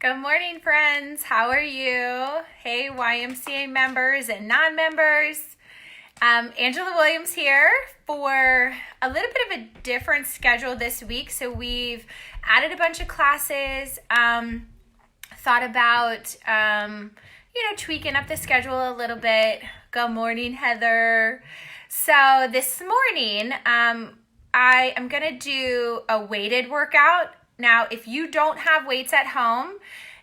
Good morning, friends. How are you? Hey, YMCA members and non-members. Angela Williams here for a little bit of a different schedule this week. So we've added a bunch of classes, thought about, tweaking up the schedule a little bit. Good morning, Heather. So this morning, I am going to do a weighted workout. Now, if you don't have weights at home,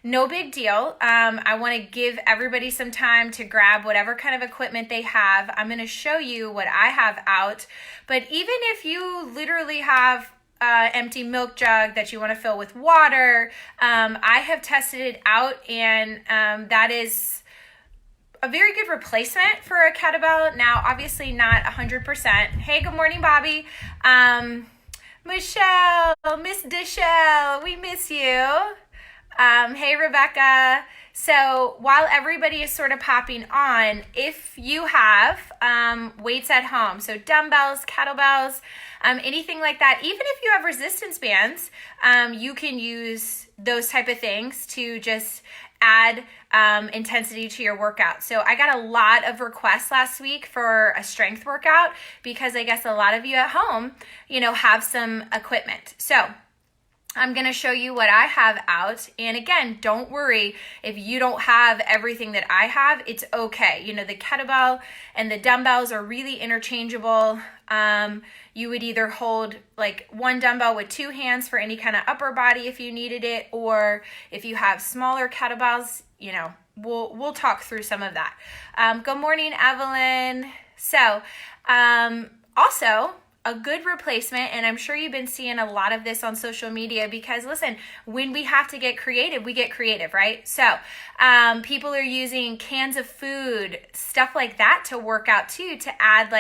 no big deal. I want to give everybody some time to grab whatever kind of equipment they have. I'm going to show you what I have out. But even if you literally have an empty milk jug that you want to fill with water, I have tested it out, and that is a very good replacement for a kettlebell. Now, obviously not 100%. Hey, good morning, Bobby. Michelle, Miss Deshelle, we miss you. Hey, Rebecca. So while everybody is sort of popping on, if you have weights at home, so dumbbells, kettlebells, anything like that, even if you have resistance bands, you can use those type of things to just add intensity to your workout. So I got a lot of requests last week for a strength workout because I guess a lot of you at home, have some equipment. So I'm going to show you what I have out. And again, don't worry if you don't have everything that I have, it's okay. The kettlebell and the dumbbells are really interchangeable. You would either hold like one dumbbell with two hands for any kind of upper body if you needed it, or if you have smaller kettlebells, we'll talk through some of that. Good morning, Evelyn. So, also, a good replacement, and I'm sure you've been seeing a lot of this on social media because, listen, when we have to get creative, we get creative, right? So people are using cans of food, stuff like that to work out too, to add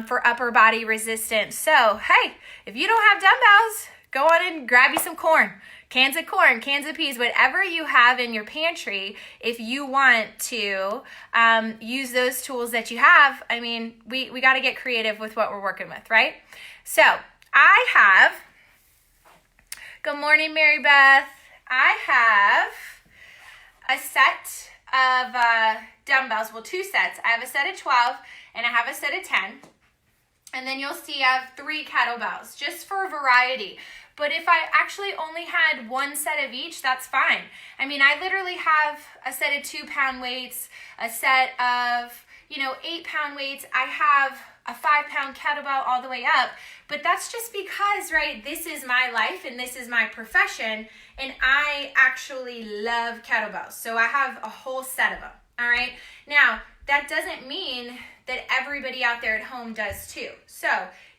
for upper body resistance. So, hey, if you don't have dumbbells, go on and grab you some corn, cans of peas, whatever you have in your pantry. If you want to use those tools that you have, we got to get creative with what we're working with, right? So I have, good morning, Mary Beth. I have a set of dumbbells, well, two sets. I have a set of 12 and I have a set of 10. And then you'll see I have 3 kettlebells, just for variety. But if I actually only had one set of each, that's fine. I literally have a set of 2-pound weights, a set of, 8-pound weights. I have a 5-pound kettlebell all the way up. But that's just because, right, this is my life and this is my profession. And I actually love kettlebells. So I have a whole set of them, all right? Now, that doesn't mean that everybody out there at home does too. So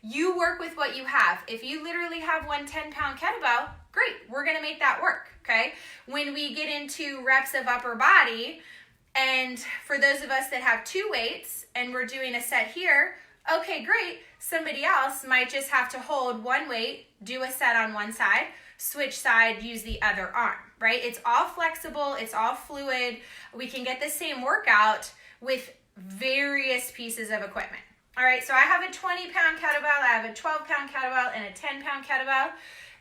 you work with what you have. If you literally have one 10-pound kettlebell, great, we're gonna make that work, okay? When we get into reps of upper body, and for those of us that have 2 weights and we're doing a set here, okay, great, somebody else might just have to hold one weight, do a set on one side, switch side, use the other arm, right? It's all flexible, it's all fluid. We can get the same workout with various pieces of equipment. All right, so I have a 20-pound kettlebell, I have a 12-pound kettlebell, and a 10-pound kettlebell.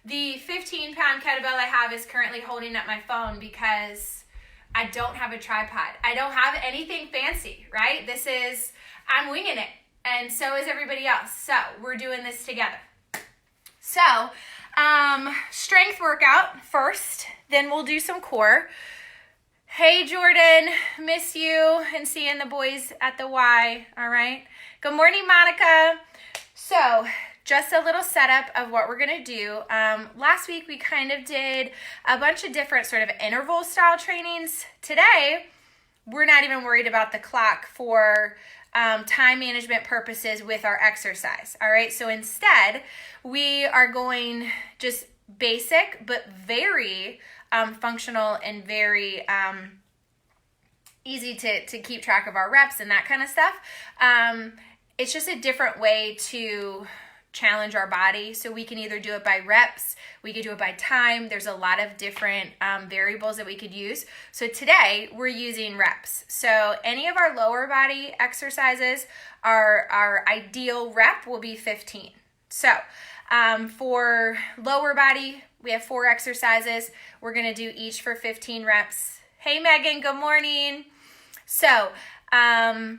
The 15-pound kettlebell I have is currently holding up my phone because I don't have a tripod. I don't have anything fancy, right? I'm winging it, and so is everybody else. So we're doing this together. So strength workout first, then we'll do some core. Hey, Jordan, miss you and seeing the boys at the Y, all right? Good morning, Monica. So just a little setup of what we're going to do. Last week, we kind of did a bunch of different sort of interval style trainings. Today, we're not even worried about the clock for time management purposes with our exercise, all right? So instead, we are going just basic, but very functional and very easy to keep track of our reps and that kind of stuff. It's just a different way to challenge our body. So we can either do it by reps, we could do it by time. There's a lot of different variables that we could use. So today we're using reps. So any of our lower body exercises, our ideal rep will be 15. So For lower body, we have 4 exercises. We're gonna do each for 15 reps. Hey Megan, good morning. So, and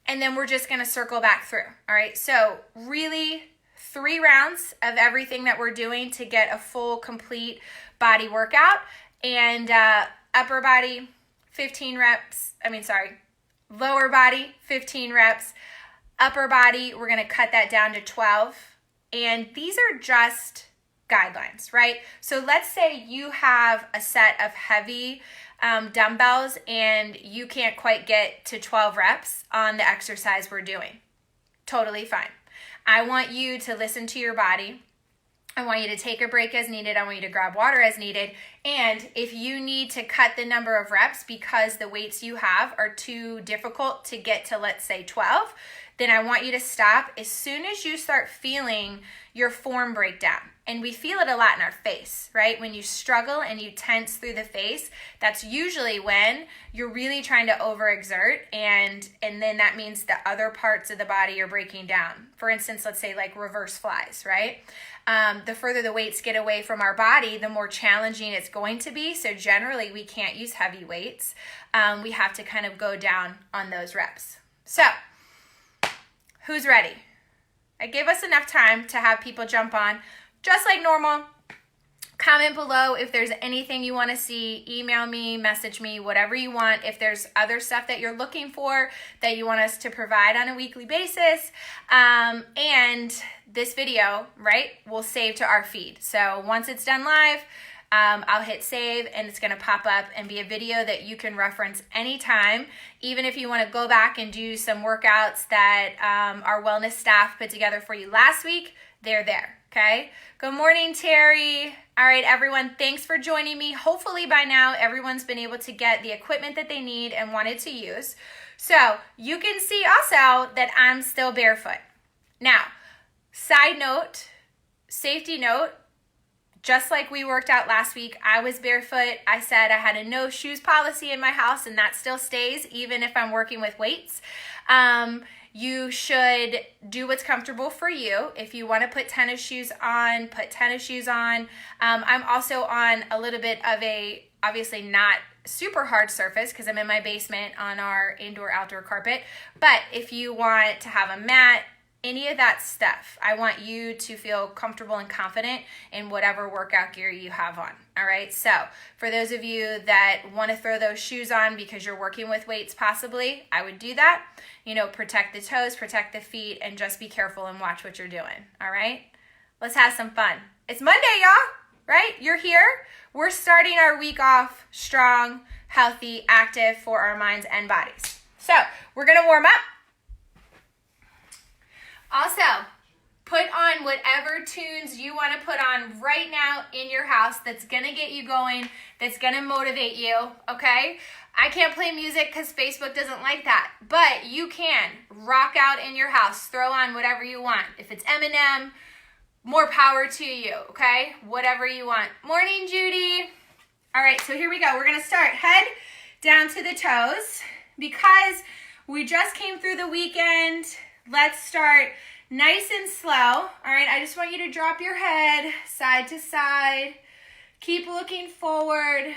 then we're just gonna circle back through, all right? So really 3 rounds of everything that we're doing to get a full, complete body workout. And upper body, 15 reps. Lower body, 15 reps. Upper body, we're gonna cut that down to 12. And these are just guidelines, right? So let's say you have a set of heavy dumbbells and you can't quite get to 12 reps on the exercise we're doing. Totally fine. I want you to listen to your body. I want you to take a break as needed. I want you to grab water as needed. And if you need to cut the number of reps because the weights you have are too difficult to get to, let's say 12, then I want you to stop as soon as you start feeling your form break down. And we feel it a lot in our face, right? When you struggle and you tense through the face, that's usually when you're really trying to overexert, and then that means the other parts of the body are breaking down. For instance, let's say like reverse flies, right? The further the weights get away from our body, the more challenging it's going to be. So generally, we can't use heavy weights. We have to kind of go down on those reps. So, who's ready? I give us enough time to have people jump on. Just like normal, comment below if there's anything you want to see. Email me, message me, whatever you want. If there's other stuff that you're looking for that you want us to provide on a weekly basis. And this video, right, will save to our feed. So once it's done live, I'll hit save and it's going to pop up and be a video that you can reference anytime. Even if you want to go back and do some workouts that our wellness staff put together for you last week, they're there. Okay. Good morning, Terry. All right, everyone. Thanks for joining me. Hopefully by now, everyone's been able to get the equipment that they need and wanted to use. So you can see also that I'm still barefoot. Now, side note, safety note, just like we worked out last week, I was barefoot. I said I had a no shoes policy in my house, and that still stays even if I'm working with weights. You should do what's comfortable for you. If you want to put tennis shoes on, put tennis shoes on. I'm also on a little bit of a, obviously not super hard surface because I'm in my basement on our indoor-outdoor carpet. But if you want to have a mat, any of that stuff, I want you to feel comfortable and confident in whatever workout gear you have on. All right. So for those of you that want to throw those shoes on because you're working with weights, possibly, I would do that. You know, protect the toes, protect the feet, and just be careful and watch what you're doing. All right. Let's have some fun. It's Monday, y'all, right? You're here. We're starting our week off strong, healthy, active for our minds and bodies. So we're going to warm up. Also, put on whatever tunes you want to put on right now in your house that's going to get you going, that's going to motivate you, okay? I can't play music because Facebook doesn't like that, but you can rock out in your house, throw on whatever you want. If it's Eminem, more power to you, okay? Whatever you want. Morning, Judy. All right, so here we go. We're going to start head down to the toes. Because we just came through the weekend, let's start nice and slow. All right, I just want you to drop your head side to side. Keep looking forward.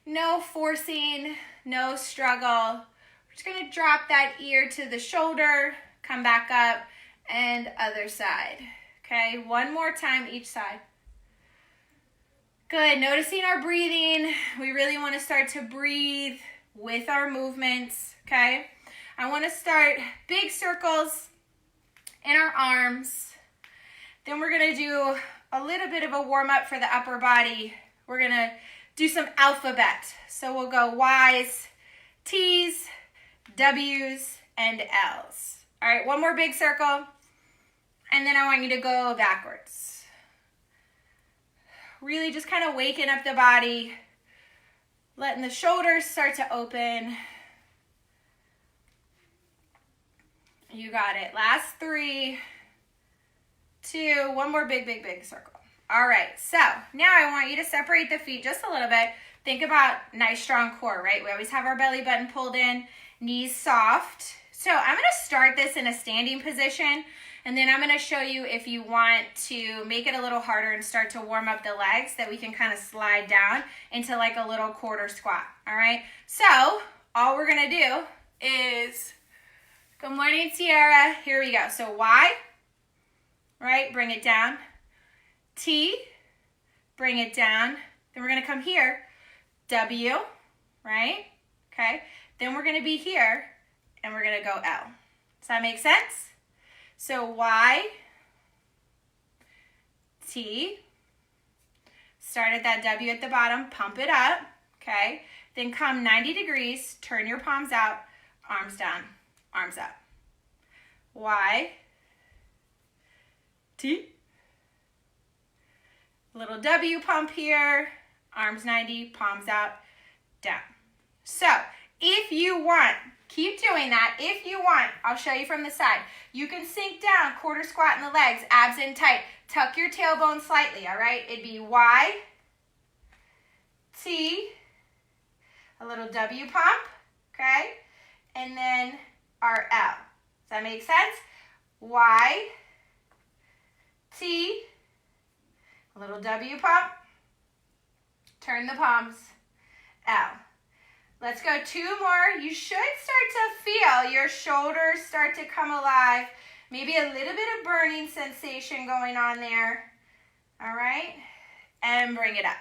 No forcing, no struggle. We're just going to drop that ear to the shoulder, come back up, and other side. Okay, one more time each side. Good, noticing our breathing. We really want to start to breathe with our movements, okay? I want to start big circles in our arms. Then we're going to do a little bit of a warm up for the upper body. We're going to do some alphabet. So we'll go Y's, T's, W's, and L's. All right, one more big circle. And then I want you to go backwards. Really just kind of waking up the body, letting the shoulders start to open. You got it. Last 3, 2, one more big circle. All right, so now I want you to separate the feet just a little bit. Think about nice strong core, right? We always have our belly button pulled in, knees soft. So I'm gonna start this in a standing position, And then I'm gonna show you if you want to make it a little harder and start to warm up the legs, that we can kind of slide down into like a little quarter squat, all right? So all we're gonna do is, good morning, Tiara. Here we go. So Y, right, bring it down. T, bring it down. Then we're gonna come here, W, right? Okay, then we're gonna be here and we're gonna go L. Does that make sense? So Y, T, start at that W at the bottom, pump it up, okay? Then come 90 degrees, turn your palms out, arms down, arms up. Y, T, little W pump here, arms 90, palms out, down. So if you want, keep doing that. If you want, I'll show you from the side. You can sink down, quarter squat in the legs, abs in tight. Tuck your tailbone slightly, all right? It'd be Y, T, a little W pump, okay? And then our L. Does that make sense? Y, T, a little W pump, turn the palms, L. Let's go 2 more. You should start to feel your shoulders start to come alive. Maybe a little bit of burning sensation going on there. All right, and bring it up.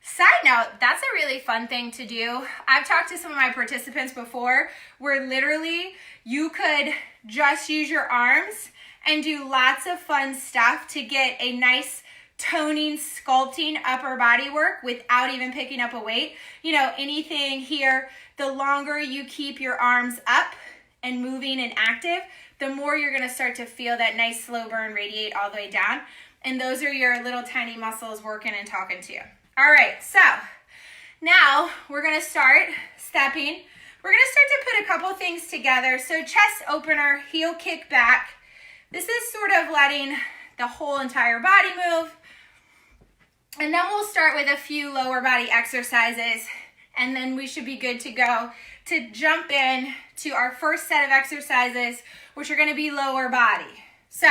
Side note, that's a really fun thing to do. I've talked to some of my participants before where literally you could just use your arms and do lots of fun stuff to get a nice toning, sculpting upper body work without even picking up a weight. You know, anything here, the longer you keep your arms up and moving and active, the more you're gonna start to feel that nice slow burn radiate all the way down. And those are your little tiny muscles working and talking to you. All right, so now we're gonna start stepping. We're gonna start to put a couple things together. So chest opener, heel kick back. This is sort of letting the whole entire body move. And then we'll start with a few lower body exercises, and then we should be good to go to jump in to our first set of exercises, which are gonna be lower body. So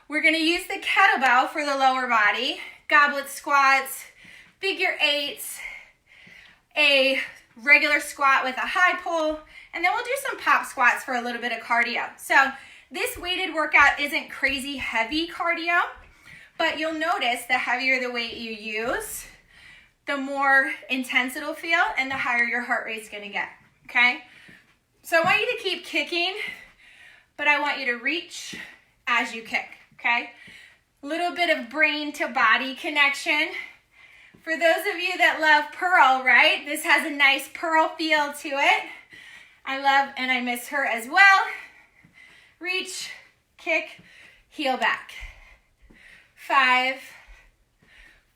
we're gonna use the kettlebell for the lower body, goblet squats, figure eights, a regular squat with a high pull, and then we'll do some pop squats for a little bit of cardio. So this weighted workout isn't crazy heavy cardio, but you'll notice the heavier the weight you use, the more intense it'll feel and the higher your heart rate's gonna get, okay? So I want you to keep kicking, but I want you to reach as you kick, okay? Little bit of brain to body connection. For those of you that love Pearl, right? This has a nice Pearl feel to it. I love and I miss her as well. Reach, kick, heel back. 5,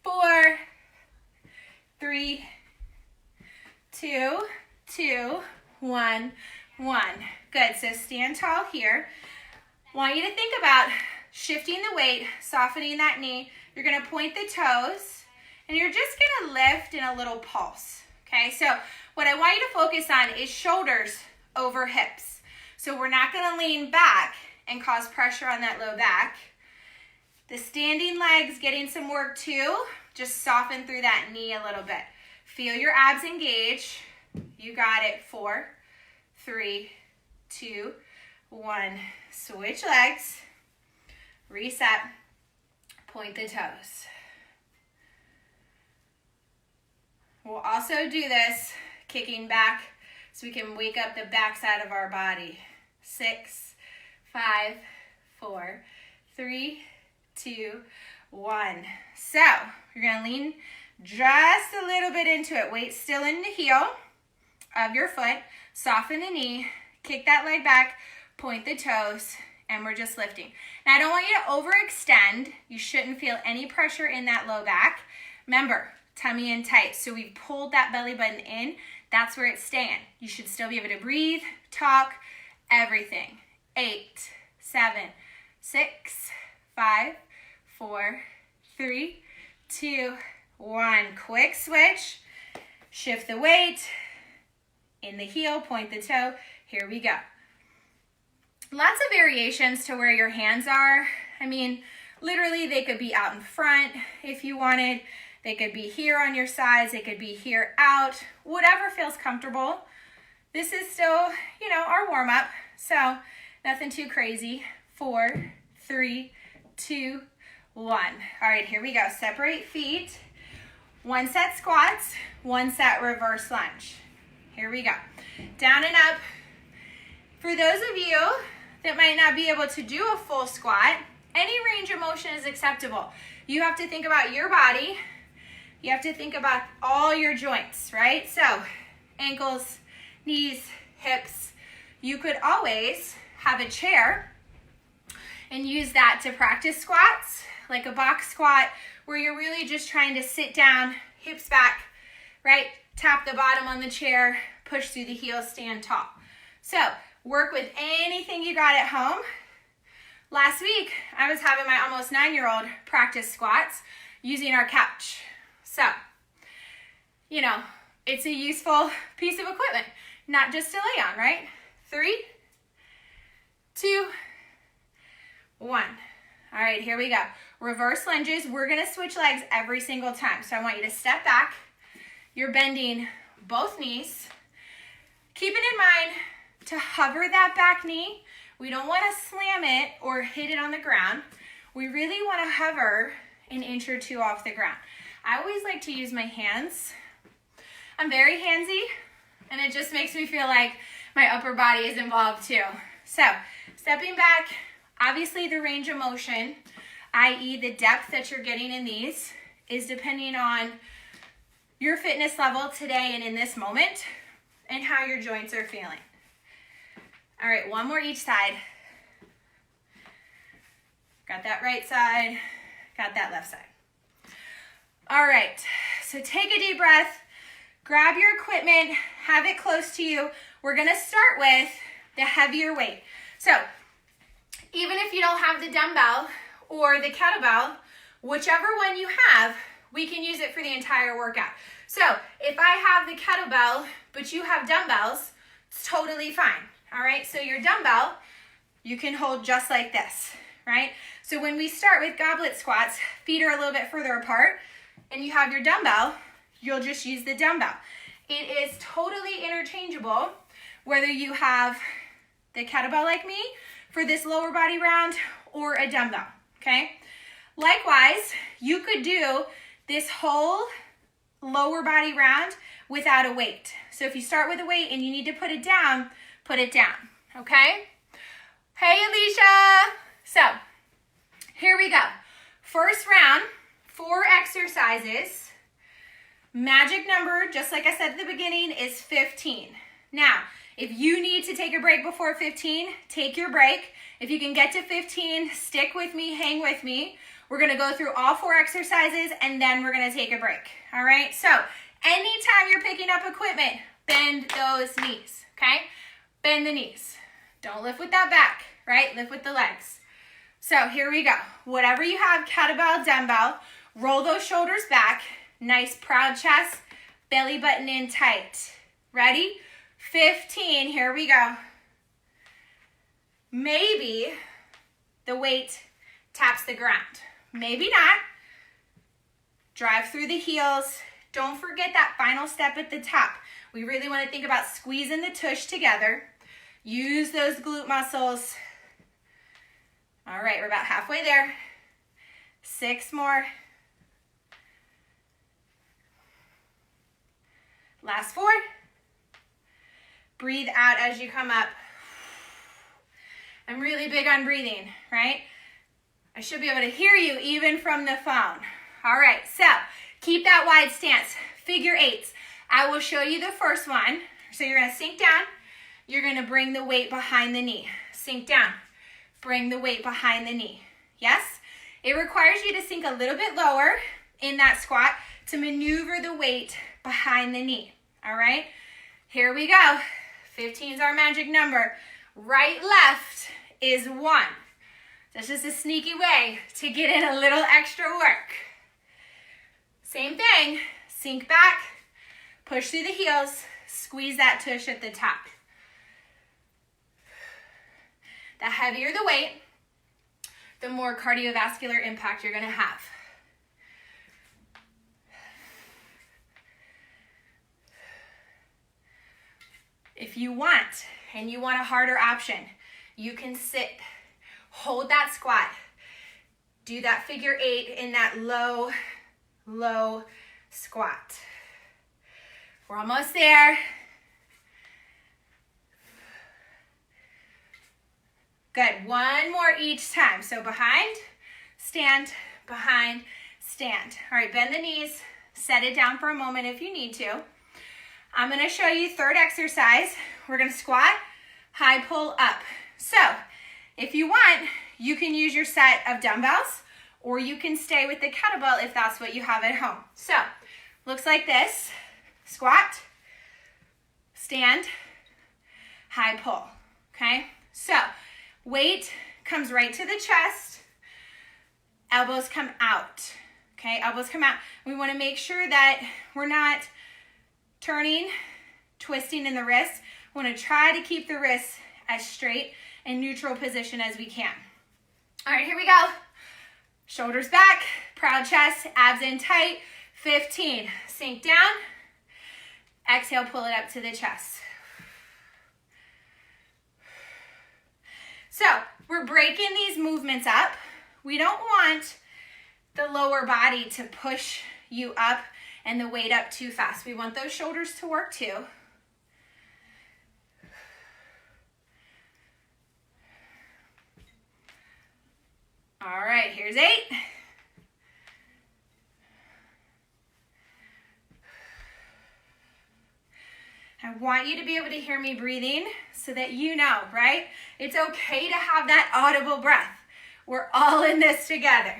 4, 3, 2, 2, 1, 1. Good, so stand tall here. Want you to think about shifting the weight, softening that knee. You're gonna point the toes, and you're just gonna lift in a little pulse, okay? So what I want you to focus on is shoulders over hips. So we're not gonna lean back and cause pressure on that low back. The standing legs getting some work too. Just soften through that knee a little bit. Feel your abs engage. You got it. 4, 3, 2, 1. Switch legs. Reset. Point the toes. We'll also do this kicking back so we can wake up the backside of our body. 6, 5, 4, 3, 2, 1. So you're gonna lean just a little bit into it. Weight still in the heel of your foot. Soften the knee, kick that leg back, point the toes, and we're just lifting. Now I don't want you to overextend. You shouldn't feel any pressure in that low back. Remember, tummy in tight. So we pulled that belly button in. That's where it's staying. You should still be able to breathe, talk, everything. 8, 7, 6, 5, 4, 3, 2, 1. Quick switch. Shift the weight. In the heel, point the toe. Here we go. lots of variations to where your hands are. I mean, literally they could be out in front if you wanted. They could be here on your sides. They could be here out, whatever feels comfortable. This is still, you know, our warm up. So nothing too crazy. 4, 3, 2, 1. All right, here we go. Separate feet. 1 set squats, 1 set reverse lunge. Here we go. Down and up. For those of you that might not be able to do a full squat, any range of motion is acceptable. You have to think about your body. You have to think about all your joints, right? So ankles, knees, hips. You could always have a chair and use that to practice squats, like a box squat, where you're really just trying to sit down, hips back, right? Tap the bottom on the chair, push through the heels, stand tall. So work with anything you got at home. Last week, I was having my almost 9-year-old practice squats using our couch. So, you know, it's a useful piece of equipment, not just to lay on, right? 3, 2, 1. All right, here we go. Reverse lunges. We're going to switch legs every single time. So I want you to step back. You're bending both knees. Keeping in mind to hover that back knee. We don't want to slam it or hit it on the ground. We really want to hover an inch or 2 off the ground. I always like to use my hands. I'm very handsy, and it just makes me feel like my upper body is involved too. So, stepping back, obviously the range of motion, i.e. the depth that you're getting in these, is depending on your fitness level today and in this moment, and how your joints are feeling. All right, 1 more each side. Got that right side, got that left side. All right, so take a deep breath, grab your equipment, have it close to you. We're gonna start with the heavier weight. So even if you don't have the dumbbell or the kettlebell, whichever one you have, we can use it for the entire workout. So if I have the kettlebell, but you have dumbbells, it's totally fine. All right, so your dumbbell, you can hold just like this, right? So when we start with goblet squats, feet are a little bit further apart, and you have your dumbbell, you'll just use the dumbbell. It is totally interchangeable, whether you have the kettlebell like me for this lower body round or a dumbbell, okay? Likewise, you could do this whole lower body round without a weight. So if you start with a weight and you need to put it down, okay? Hey, Alicia. So here we go. First round, 4 exercises. Magic number, just like I said at the beginning, is 15. Now, if you need to take a break before 15, take your break. If you can get to 15, stick with me, hang with me. We're gonna go through all 4 exercises and then we're gonna take a break, all right? So anytime you're picking up equipment, bend those knees, okay? Bend the knees. Don't lift with that back, right? Lift with the legs. So here we go. Whatever you have, kettlebell, dumbbell, roll those shoulders back. Nice proud chest, belly button in tight. Ready? 15, here we go. Maybe the weight taps the ground. Maybe not. Drive through the heels. Don't forget that final step at the top. We really want to think about squeezing the tush together. Use those glute muscles. All right, we're about halfway there. 6 more. Last 4. Breathe out as you come up. I'm really big on breathing, right? I should be able to hear you even from the phone. All right, so keep that wide stance. Figure 8s. I will show you the first one. So you're gonna sink down. You're gonna bring the weight behind the knee. Sink down. Bring the weight behind the knee. Yes? It requires you to sink a little bit lower in that squat to maneuver the weight behind the knee. All right? Here we go. 15 is our magic number. Right, left is 1. That's just a sneaky way to get in a little extra work. Same thing. Sink back, push through the heels, squeeze that tush at the top. The heavier the weight, the more cardiovascular impact you're gonna have. If you want, and you want a harder option, you can sit, hold that squat, do that figure 8 in that low, low squat. We're almost there. Good, one more each time. So behind, stand, behind, stand. All right, bend the knees, set it down for a moment if you need to. I'm gonna show you third exercise. We're gonna squat, high pull up. So if you want, you can use your set of dumbbells or you can stay with the kettlebell if that's what you have at home. So looks like this, squat, stand, high pull, okay? So weight comes right to the chest, elbows come out, okay? Elbows come out. We wanna make sure that we're not turning, twisting in the wrists. We want to try to keep the wrists as straight and neutral position as we can. All right, here we go. Shoulders back, proud chest, abs in tight. 15, sink down. Exhale, pull it up to the chest. So we're breaking these movements up. We don't want the lower body to push you up and the weight up too fast. We want those shoulders to work too. All right, here's 8. I want you to be able to hear me breathing so that you know, right? It's okay to have that audible breath. We're all in this together.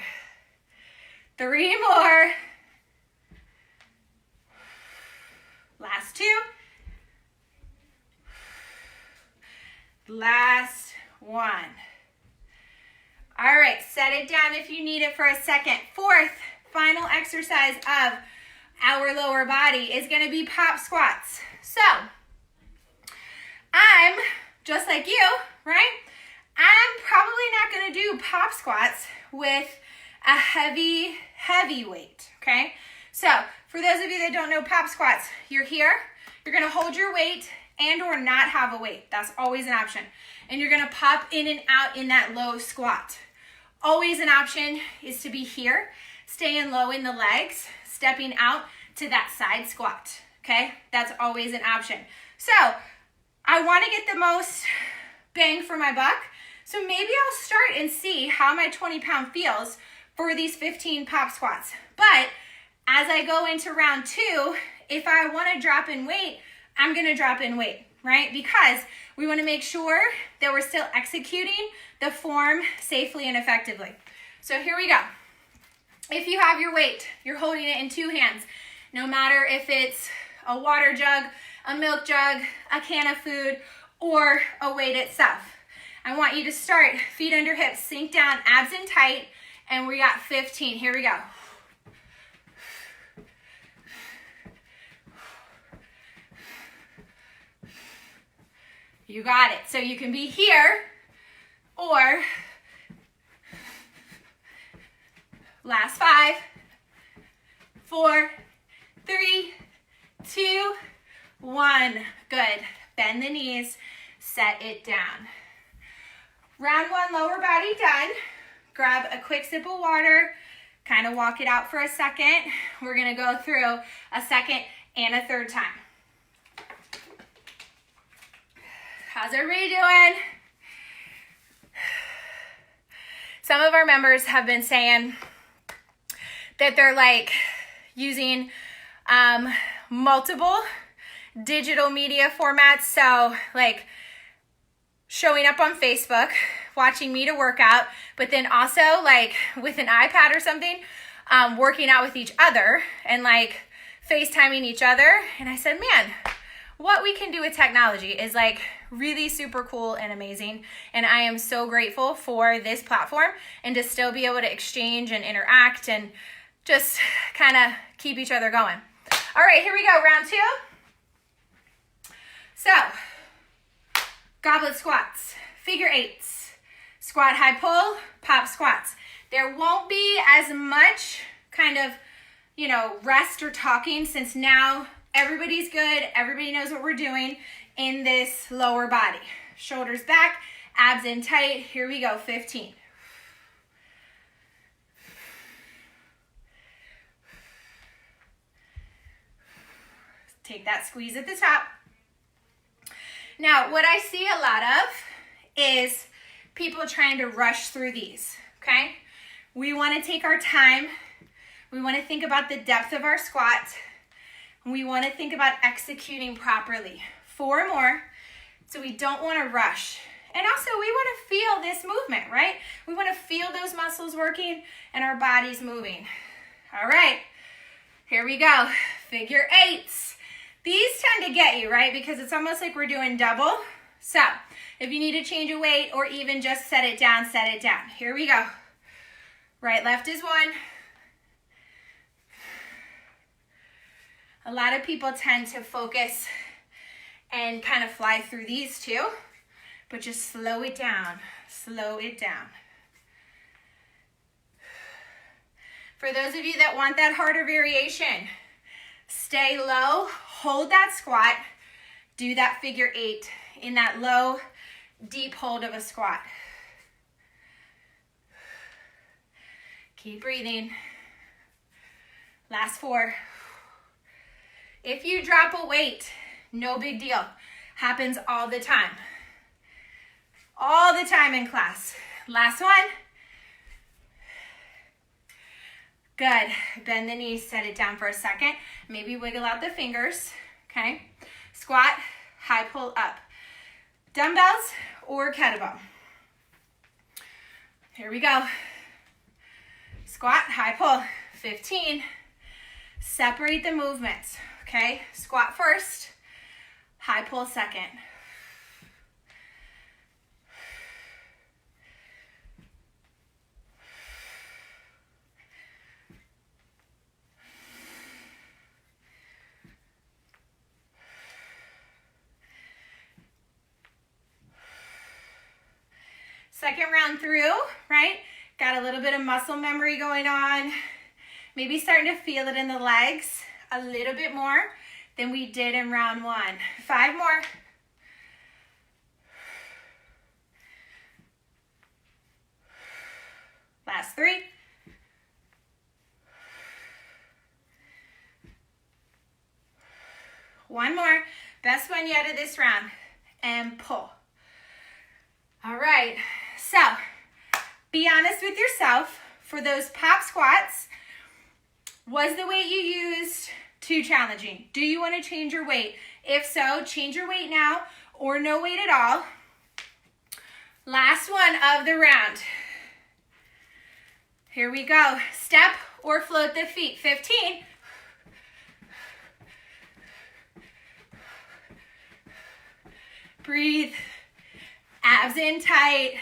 3 more. Last 2. Last 1. All right, set it down if you need it for a second. Fourth, final exercise of our lower body is gonna be pop squats. So, I'm just like you, right? I'm probably not gonna do pop squats with a heavy weight, okay? So, for those of you that don't know pop squats, you're here, you're gonna hold your weight and or not have a weight. That's always an option. And you're gonna pop in and out in that low squat. Always an option is to be here, staying low in the legs, stepping out to that side squat, okay? That's always an option. So I wanna get the most bang for my buck, so maybe I'll start and see how my 20-pound feels for these 15 pop squats. But as I go into round 2, if I wanna drop in weight, I'm gonna drop in weight, right? Because we wanna make sure that we're still executing the form safely and effectively. So here we go. If you have your weight, you're holding it in 2 hands, no matter if it's a water jug, a milk jug, a can of food, or a weight itself. I want you to start, feet under hips, sink down, abs in tight, and we got 15. Here we go. You got it. So you can be here, or last 5, 4, 3, 2, 1. Good. Bend the knees, set it down. Round 1, lower body done. Grab a quick sip of water, kind of walk it out for a second. We're gonna go through a second and a third time. How's everybody doing? Some of our members have been saying that they're like using multiple digital media formats. So like showing up on Facebook, watching me to work out, but then also like with an iPad or something, working out with each other and like FaceTiming each other. And I said, man, what we can do with technology is like really super cool and amazing. And I am so grateful for this platform and to still be able to exchange and interact and just kind of keep each other going. All right, here we go, round 2. So, goblet squats, figure 8s. Squat, high pull, pop squats. There won't be as much kind of, rest or talking, since now everybody's good. Everybody knows what we're doing in this lower body. Shoulders back, abs in tight. Here we go, 15. Take that squeeze at the top. Now, what I see a lot of is people trying to rush through these, okay? We want to take our time. We want to think about the depth of our squat. We want to think about executing properly. 4 more, so we don't want to rush. And also, we want to feel this movement, right? We want to feel those muscles working and our bodies moving. All right, here we go. Figure eights. These tend to get you, right? Because it's almost like we're doing double. So if you need to change a weight or even just set it down, set it down. Here we go. Right, left is 1. A lot of people tend to focus and kind of fly through these too, but just slow it down, slow it down. For those of you that want that harder variation, stay low, hold that squat, do that figure 8 in that low, deep hold of a squat. Keep breathing. Last 4. If you drop a weight, no big deal. Happens all the time. All the time in class. Last one. Good. Bend the knees, set it down for a second. Maybe wiggle out the fingers, okay? Squat, high pull up. Dumbbells or kettlebell. Here we go. Squat, high pull, 15. Separate the movements, okay? Squat first, high pull second. Second round through, right? Got a little bit of muscle memory going on. Maybe starting to feel it in the legs a little bit more than we did in round 1. 5 more. Last 3. One more. Best one yet of this round. And pull. All right. So, be honest with yourself. For those pop squats, was the weight you used too challenging? Do you want to change your weight? If so, change your weight now or no weight at all. Last one of the round. Here we go. Step or float the feet. 15. Breathe. Abs in tight.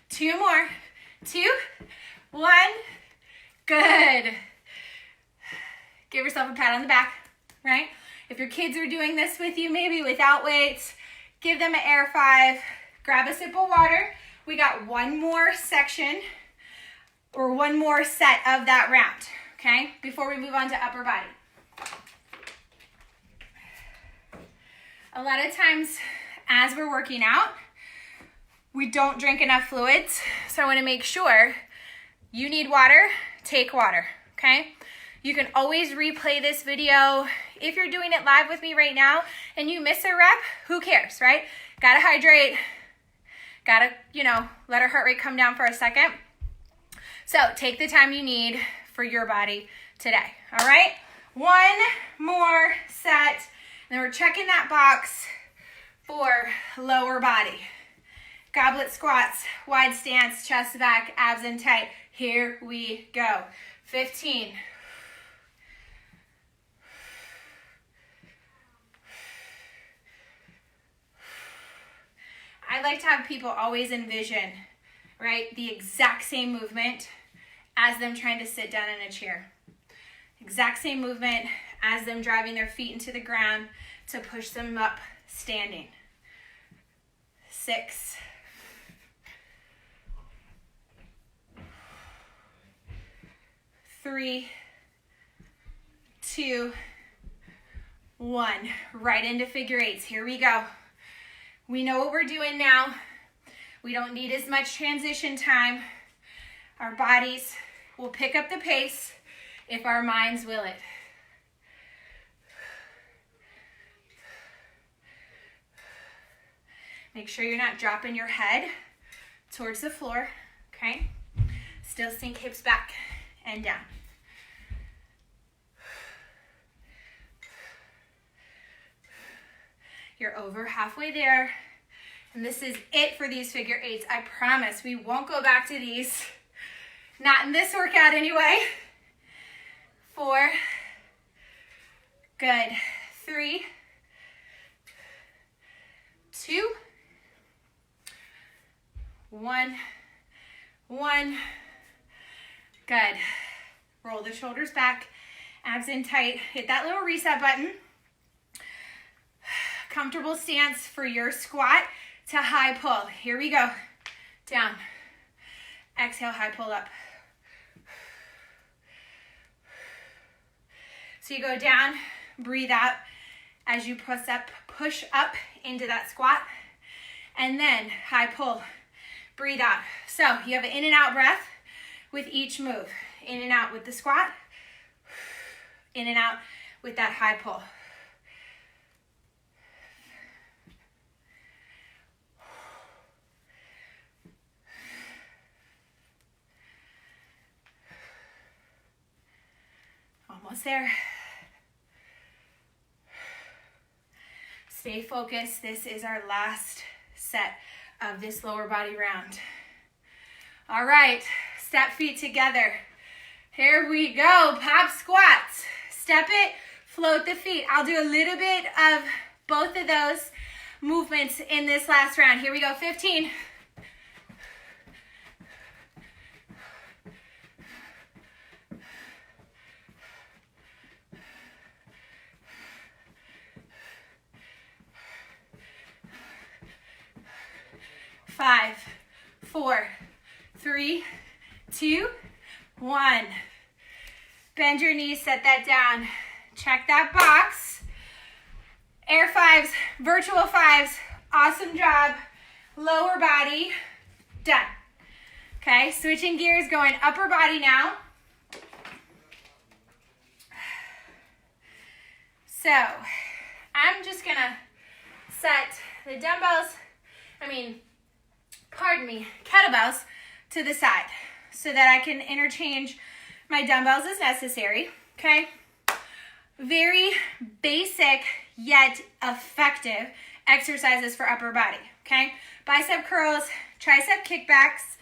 Two more. 2, 1. Good. Give yourself a pat on the back, right? If your kids are doing this with you, maybe without weights, give them an air 5. Grab a sip of water. We got one more section or one more set of that round, okay? Before we move on to upper body. A lot of times as we're working out, we don't drink enough fluids. So I want to make sure you need water, take water, okay? You can always replay this video. If you're doing it live with me right now and you miss a rep, who cares, right? Gotta hydrate, gotta, let our heart rate come down for a second. So take the time you need for your body today, all right? One more set, and then we're checking that box for lower body. Goblet squats, wide stance, chest back, abs in tight. Here we go. 15. I like to have people always envision, right, the exact same movement as them trying to sit down in a chair. Exact same movement as them driving their feet into the ground to push them up standing. 6, 3, 2, 1. Right into figure eights. Here we go. We know what we're doing now. We don't need as much transition time. Our bodies will pick up the pace if our minds will it. Make sure you're not dropping your head towards the floor, okay? Still sink hips back and down. You're over halfway there. And this is it for these figure eights. I promise we won't go back to these. Not in this workout anyway. 4. Good. 3, 2, 1. Good. Roll the shoulders back, abs in tight. Hit that little reset button. Comfortable stance for your squat to high pull. Here we go. Down. Exhale, high pull up. So you go down, breathe out as you push up into that squat, and then high pull, breathe out. So you have an in and out breath with each move. In and out with the squat, in and out with that high pull. Almost there. Stay focused. This is our last set of this lower body round. All right, step feet together. Here we go, pop squats. Step it, float the feet. I'll do a little bit of both of those movements in this last round. Here we go, 15. 5, 4, 3, 2, 1. Bend your knees, set that down. Check that box. Air 5s, virtual 5s. Awesome job. Lower body, done. Okay, switching gears, going upper body now. So, I'm just gonna set the dumbbells, kettlebells to the side so that I can interchange my dumbbells as necessary, okay? Very basic yet effective exercises for upper body, okay? Bicep curls, tricep kickbacks,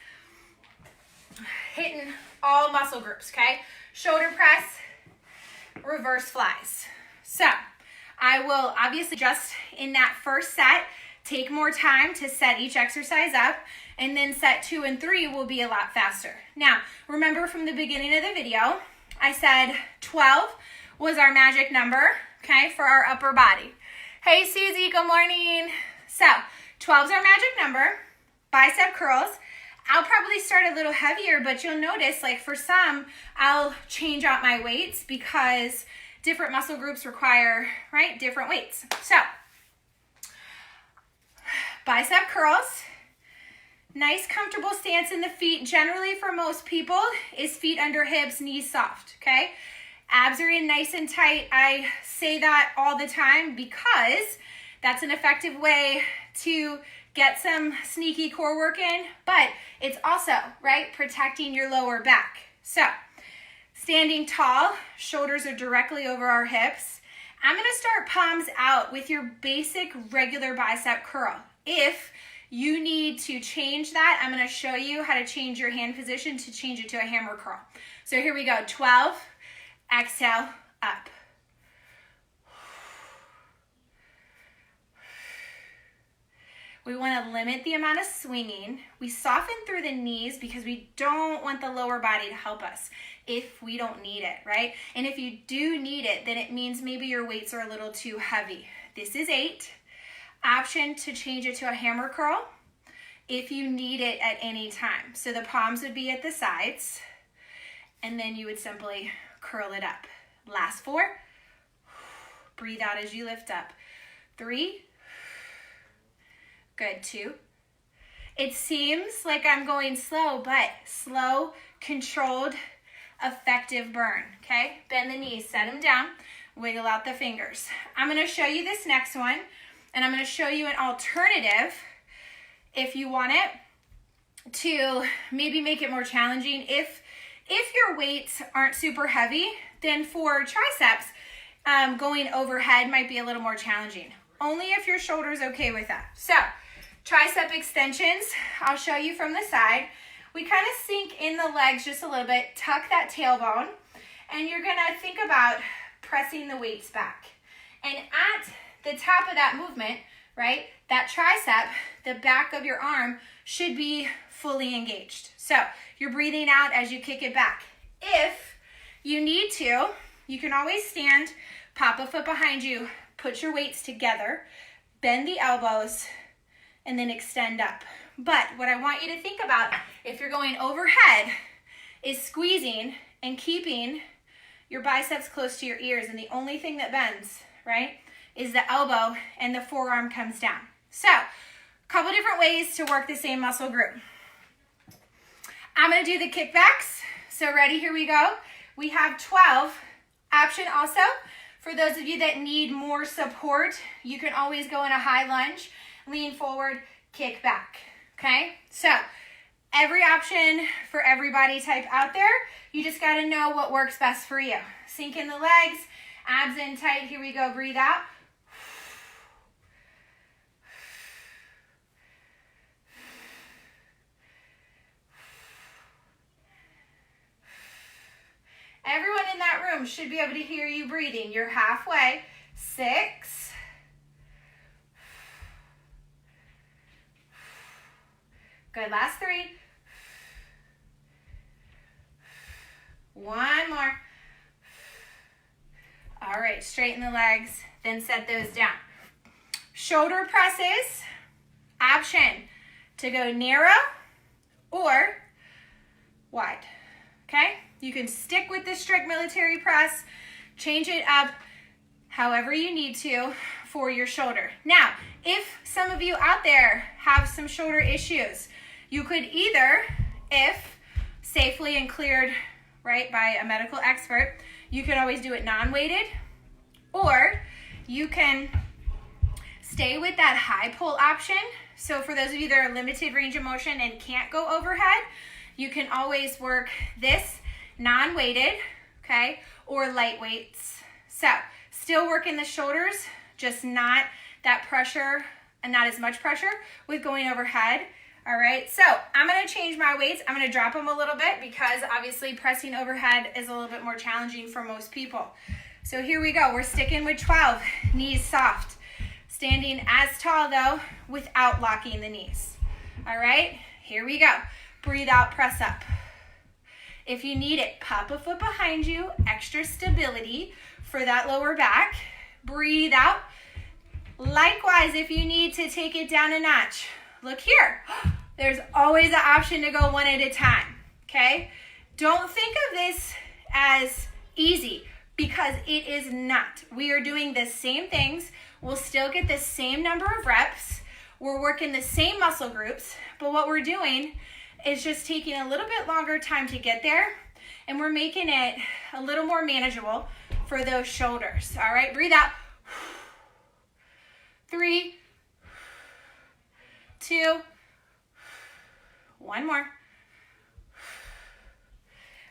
hitting all muscle groups, okay? Shoulder press, reverse flies. So I will obviously just in that first set take more time to set each exercise up, and then set 2 and 3 will be a lot faster. Now, remember from the beginning of the video, I said 12 was our magic number, okay, for our upper body. Hey, Susie, good morning. So, 12 is our magic number. Bicep curls. I'll probably start a little heavier, but you'll notice, like for some, I'll change out my weights because different muscle groups require, right, different weights. So, bicep curls. Nice comfortable stance in the feet. Generally for most people is feet under hips, knees soft, okay? Abs are in nice and tight. I say that all the time because that's an effective way to get some sneaky core work in, but it's also, right, protecting your lower back. So, standing tall, shoulders are directly over our hips. I'm gonna start palms out with your basic regular bicep curl. If you need to change that, I'm gonna show you how to change your hand position to change it to a hammer curl. So here we go, 12, exhale, up. We wanna limit the amount of swinging. We soften through the knees because we don't want the lower body to help us if we don't need it, right? And if you do need it, then it means maybe your weights are a little too heavy. This is 8. Option to change it to a hammer curl if you need it at any time. So the palms would be at the sides, and then you would simply curl it up. Last 4. Breathe out as you lift up. 3. Good. 2. It seems like I'm going slow, but slow, controlled, effective burn, okay? Bend the knees, set them down, wiggle out the fingers. I'm gonna show you this next one, and I'm gonna show you an alternative if you want it to maybe make it more challenging. If your weights aren't super heavy, then for triceps, going overhead might be a little more challenging. Only if your shoulder's okay with that. So, tricep extensions, I'll show you from the side. We kind of sink in the legs just a little bit, tuck that tailbone, and you're gonna think about pressing the weights back. And at the top of that movement, right, that tricep, the back of your arm should be fully engaged. So you're breathing out as you kick it back. If you need to, you can always stand, pop a foot behind you, put your weights together, bend the elbows, and then extend up. But what I want you to think about if you're going overhead is squeezing and keeping your biceps close to your ears, and the only thing that bends, right, is the elbow and the forearm comes down. So, a couple different ways to work the same muscle group. I'm gonna do the kickbacks. So ready, here we go. We have 12. Option also, for those of you that need more support, you can always go in a high lunge, lean forward, kick back, okay? So every option for every body type out there, you just gotta know what works best for you. Sink in the legs, abs in tight, here we go, breathe out. Everyone in that room should be able to hear you breathing. You're halfway. 6. Good, last 3. 1 more. All right, straighten the legs, then set those down. Shoulder presses, option to go narrow or wide, okay? You can stick with the strict military press, change it up however you need to for your shoulder. Now, if some of you out there have some shoulder issues, you could either, if safely and cleared, right, by a medical expert, you could always do it non-weighted, or you can stay with that high pull option. So for those of you that are limited range of motion and can't go overhead, you can always work this non-weighted, okay, or light weights. So still working the shoulders, just not that pressure and not as much pressure with going overhead. All right, so I'm gonna change my weights. I'm gonna drop them a little bit because obviously pressing overhead is a little bit more challenging for most people. So here we go, we're sticking with 12, knees soft. Standing as tall though, without locking the knees. All right, here we go. Breathe out, press up. If you need it, pop a foot behind you, extra stability for that lower back. Breathe out. Likewise, if you need to take it down a notch, look here. There's always an option to go one at a time, okay? Don't think of this as easy because it is not. We are doing the same things. We'll still get the same number of reps. We're working the same muscle groups, but what we're doing is just taking a little bit longer time to get there, and we're making it a little more manageable for those shoulders. All right, breathe out. 3, 2, 1 more.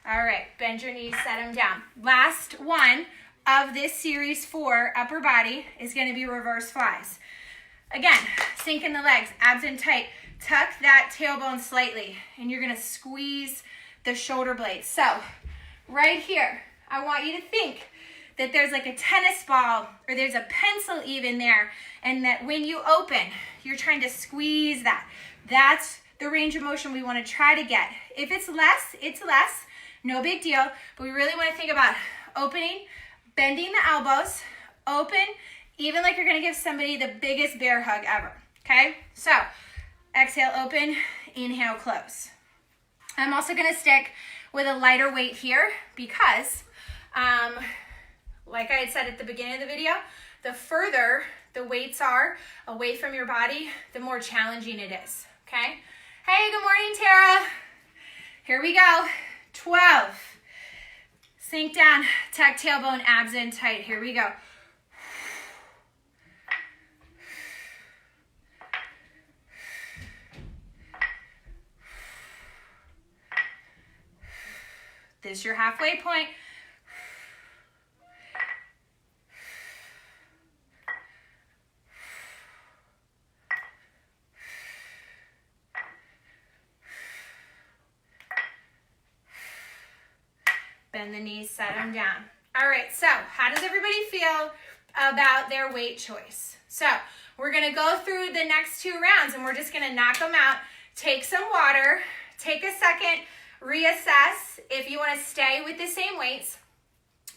All right, bend your knees, set them down. Last one of this series 4 upper body is going to be reverse flies. Again, sink in the legs, abs in tight. Tuck that tailbone slightly, and you're gonna squeeze the shoulder blades. So, right here, I want you to think that there's like a tennis ball, or there's a pencil even there, and that when you open, you're trying to squeeze that. That's the range of motion we wanna try to get. If it's less, it's less, no big deal, but we really wanna think about opening, bending the elbows, open, even like you're gonna give somebody the biggest bear hug ever, okay? So exhale, open, inhale, close. I'm also gonna stick with a lighter weight here because, like I had said at the beginning of the video, the further the weights are away from your body, the more challenging it is, okay? Hey, good morning, Tara. Here we go, 12. Sink down, tuck tailbone, abs in tight. Here we go. This is your halfway point. Bend the knees, set them down. All right, so how does everybody feel about their weight choice? So we're gonna go through the next 2 rounds and we're just gonna knock them out. Take some water, take a second, reassess if you wanna stay with the same weights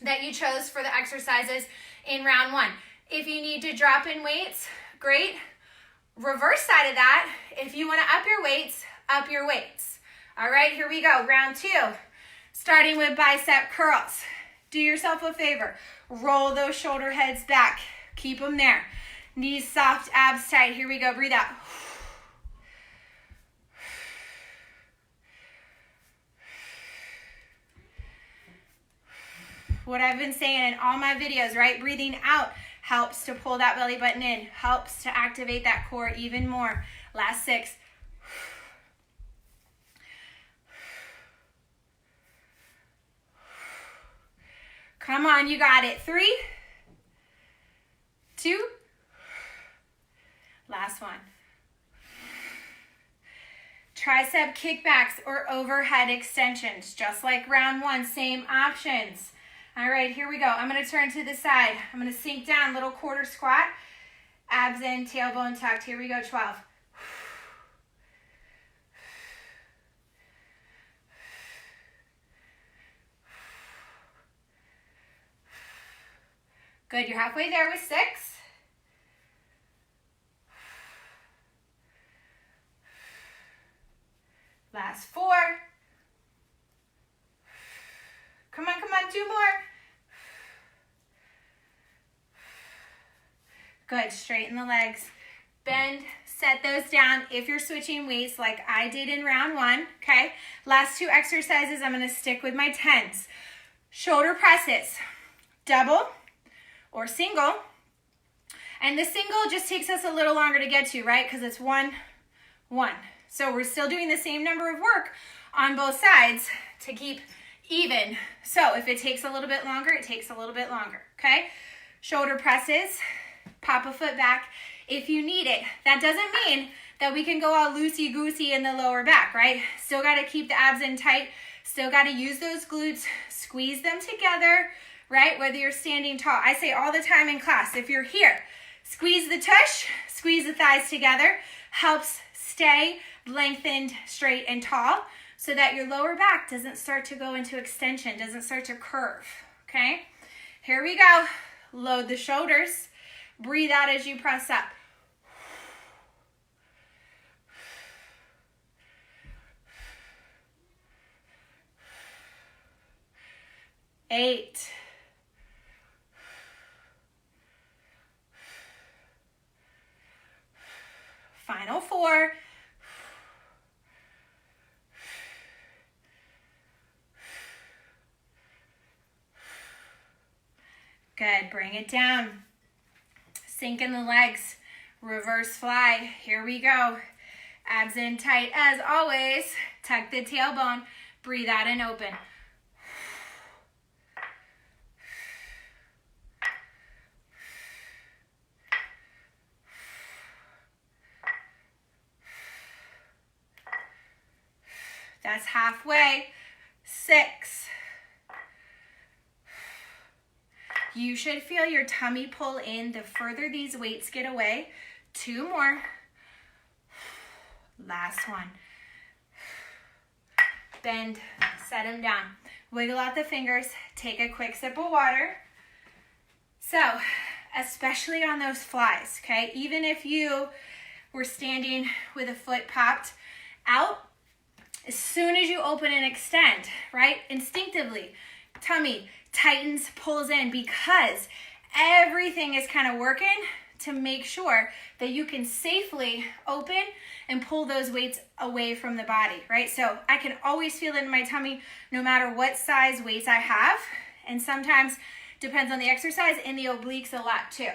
that you chose for the exercises in round 1. If you need to drop in weights, great. Reverse side of that, if you wanna up your weights, up your weights. All right, here we go, round 2. Starting with bicep curls. Do yourself a favor. Roll those shoulder heads back. Keep them there. Knees soft, abs tight. Here we go. Breathe out. What I've been saying in all my videos, right? Breathing out helps to pull that belly button in, helps to activate that core even more. Last 6. Come on, you got it. 3, 2, last one. Tricep kickbacks or overhead extensions, just like round 1, same options. All right, here we go. I'm gonna turn to the side. I'm gonna sink down, little quarter squat, abs in, tailbone tucked. Here we go, 12. Good, you're halfway there with 6. Last 4. Come on, 2 more. Good, straighten the legs. Bend, set those down if you're switching weights like I did in round 1, okay? Last 2 exercises, I'm gonna stick with my 10s. Shoulder presses, double or single. And the single just takes us a little longer to get to, right? Because it's 1, 1. So we're still doing the same number of work on both sides to keep even. So if it takes a little bit longer, it takes a little bit longer, okay? Shoulder presses, pop a foot back if you need it. That doesn't mean that we can go all loosey-goosey in the lower back, right? Still got to keep the abs in tight. Still got to use those glutes, squeeze them together, right? Whether you're standing tall. I say all the time in class, if you're here, squeeze the tush, squeeze the thighs together, helps stay lengthened, straight, and tall so that your lower back doesn't start to go into extension, doesn't start to curve, okay? Here we go. Load the shoulders. Breathe out as you press up. Eight. Final 4. Good, bring it down. Sink in the legs, reverse fly. Here we go. Abs in tight as always. Tuck the tailbone. Breathe out and open. That's halfway. 6. You should feel your tummy pull in the further these weights get away. 2 more. Last one. Bend, set them down. Wiggle out the fingers. Take a quick sip of water. So, especially on those flies, okay? Even if you were standing with a foot popped out, as soon as you open and extend, right, instinctively, tummy tightens, pulls in, because everything is kind of working to make sure that you can safely open and pull those weights away from the body, right? So I can always feel it in my tummy no matter what size weights I have, and sometimes depends on the exercise, in the obliques a lot too.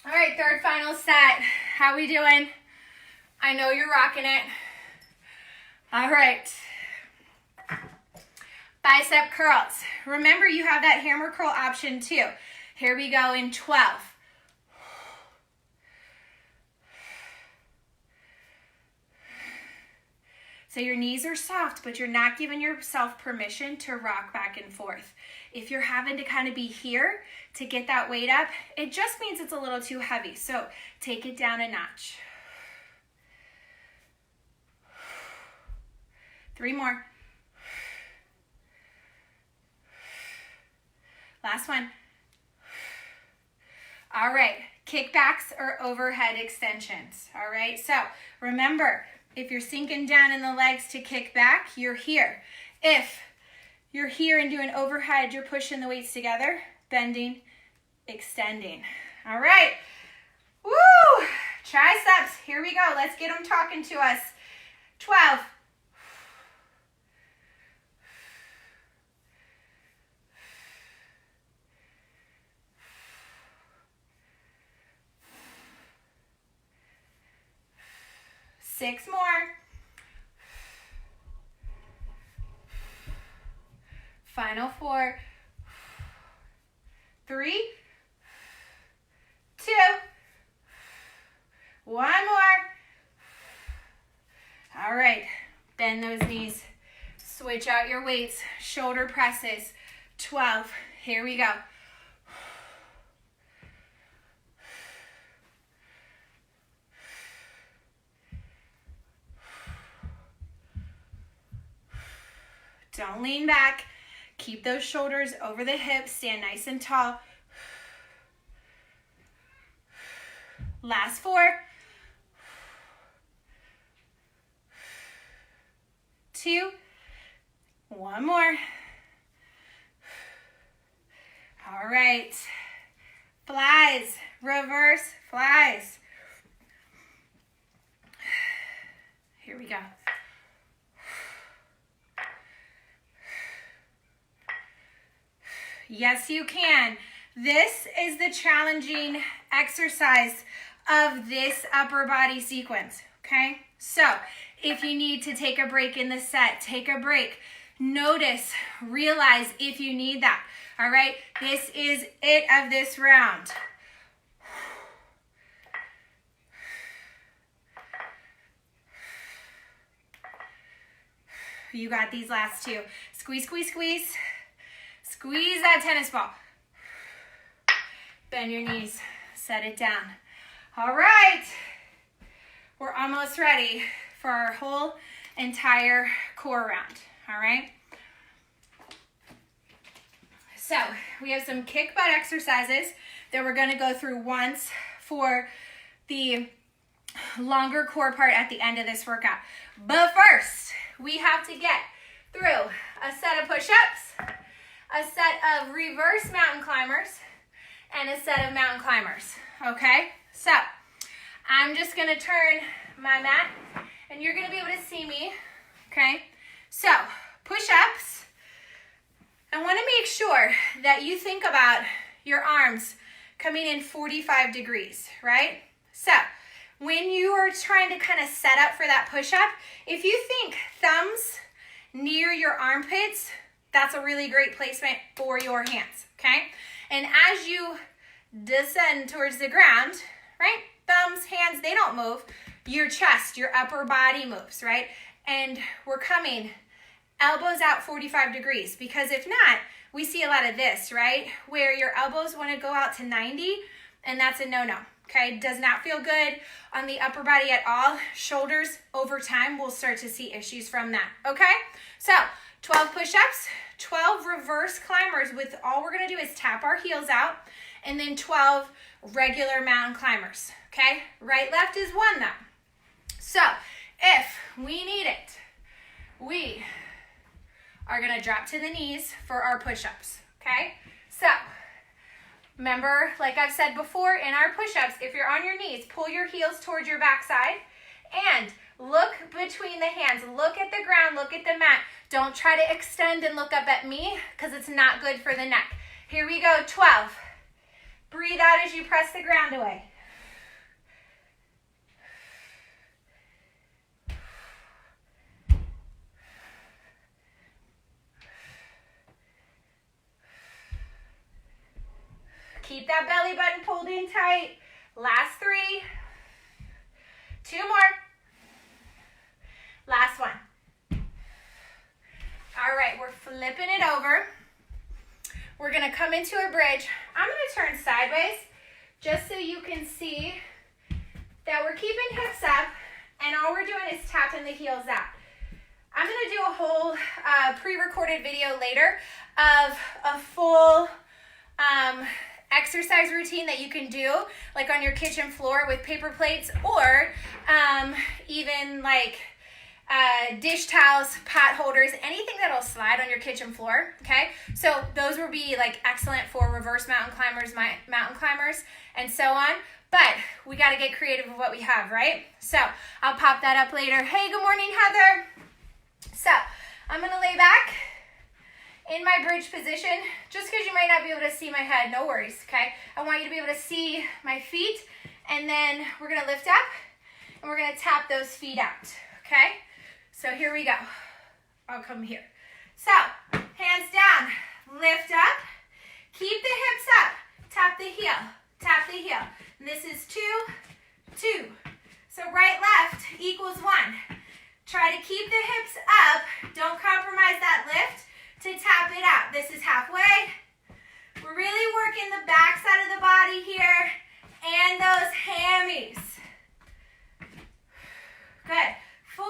All right, third final set. How we doing? I know you're rocking it. All right. Bicep curls. Remember, you have that hammer curl option too. Here we go in 12. So your knees are soft, but you're not giving yourself permission to rock back and forth. If you're having to kind of be here to get that weight up, it just means it's a little too heavy. So take it down a notch. 3 more. Last one. All right, kickbacks or overhead extensions. All right, so remember, if you're sinking down in the legs to kick back, you're here. If you're here and doing overhead, you're pushing the weights together, bending, extending. All right, woo, triceps, here we go. Let's get them talking to us. 12. 6 more. 4. 3, 2, 1 more. All right, bend those knees. Switch out your weights. Shoulder presses. 12. Here we go. Don't lean back. Keep those shoulders over the hips. Stand nice and tall. Last 4. 2. 1 more. All right. Flies. Reverse flies. Here we go. Yes, you can. This is the challenging exercise of this upper body sequence, okay? So if you need to take a break in the set, take a break. Notice, realize if you need that, all right? This is it of this round. You got these last 2. Squeeze, squeeze, squeeze. Squeeze that tennis ball. Bend your knees. Set it down. All right. We're almost ready for our whole entire core round. All right. So we have some kick butt exercises that we're going to go through once for the longer core part at the end of this workout. But first, we have to get through a set of push-ups, a set of reverse mountain climbers, and a set of mountain climbers, okay? So I'm just gonna turn my mat, and you're gonna be able to see me, okay? So push-ups, I wanna make sure that you think about your arms coming in 45 degrees, right? So when you are trying to kind of set up for that push-up, if you think thumbs near your armpits, that's a really great placement for your hands, okay? And as you descend towards the ground, right? Thumbs, hands, they don't move. Your chest, your upper body moves, right? And we're coming elbows out 45 degrees, because if not, we see a lot of this, right? Where your elbows want to go out to 90, and that's a no-no, Okay, does not feel good on the upper body at all. Shoulders, over time, we'll start to see issues from that, okay? So 12 push-ups, 12 reverse climbers with all we're gonna do is tap our heels out, and then 12 regular mountain climbers, okay? Right, left is one though. So if we need it, we are gonna drop to the knees for our push-ups, okay? So remember, like I've said before, in our push-ups, if you're on your knees, pull your heels towards your backside and look between the hands. Look at the ground, look at the mat. Don't try to extend and look up at me because it's not good for the neck. Here we go, 12. Breathe out as you press the ground away. Keep that belly button pulled in tight. Last 3. 2 more. Last one. All right, we're flipping it over. We're gonna come into a bridge. I'm gonna turn sideways just so you can see that we're keeping hips up and all we're doing is tapping the heels out. I'm gonna do a whole pre-recorded video later of a full exercise routine that you can do like on your kitchen floor with paper plates or even like dish towels, pot holders, anything that'll slide on your kitchen floor, okay? So those will be like excellent for reverse mountain climbers, and so on. But we got to get creative with what we have, right? So I'll pop that up later. Hey, good morning, Heather. So I'm going to lay back in my bridge position. Just because you might not be able to see my head, no worries, okay? I want you to be able to see my feet, and then we're going to lift up, and we're going to tap those feet out, okay? So here we go. I'll come here. So hands down, lift up, keep the hips up, tap the heel, tap the heel. And this is 2, 2. So right, left equals 1. Try to keep the hips up. Don't compromise that lift to tap it out. This is halfway. We're really working the back side of the body here and those hammies. Good. 4,